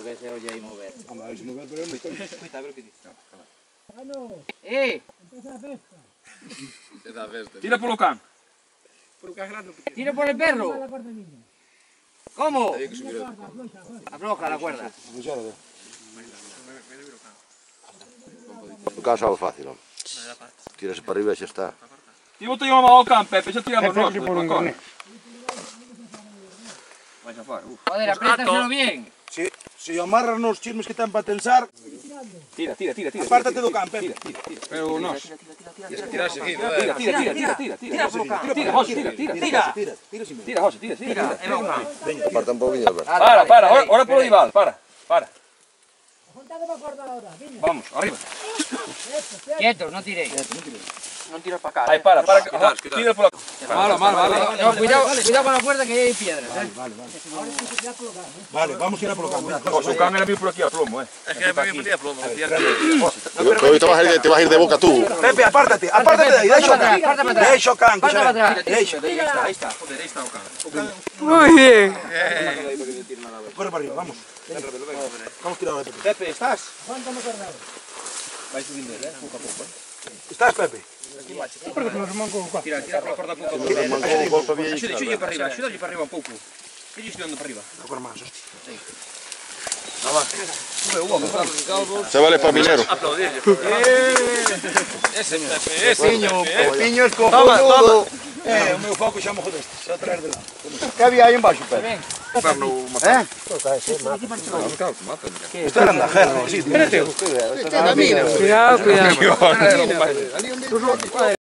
que se oye aí mover. Cuita, a ver o que dice. Empeza a festa. Tira polo can. Tira por el perro. La corda viña. ¿Cómo? Afloja. Afloja la cuerda. O can sabe fácil, non? Tírase para arriba e xa está. Ti bote unha mão ao can, Pepe, xa tiramos nós. Vai xa fora. Joder, apriétaselo bien. Se amarras nos chismes que ten para tensar, Tira. apártate do can, Pepe. Pero nós. Tira seguido, Tira. Tira, José, tira. Aparta un pouquinho, Alberto. Para, ora polo rival, para. Juntade para corda ahora, viña. Vamos, arriba. Quietos, no tiréis. Non tiras para cá. Aí, para. Tira polo... Malo. No, cuidado con la cuerda que hay piedras. Vale, vamos a ir a polo can. O can era vir por aquí a plomo, Es que me ponía plomo. Hoy te vas a ir de boca tú. Pepe, apártate de aí, deixa o can. Deixa o can, que xa ven. Deixa. Aí está o can. Muy bien. Corre para arriba, vamos. Vamos tirado de Pepe. Pepe, ¿estás? Aguántame cordado. Vais subindo, pouco a pouco. Estás, Pepe? Tira pola corda pouco a pouco. Axúdalle para arriba un pouco. Que estoy para arriba. A cor más, hostia. Se vale para minero. Aplaudirle. Ese Pepe, ese. Piño es cojonudo. O meu foco xa mojo deste, xa traer de lado. Que había aí embaixo, Pepe? Isto era andajero, sí. Cuidado.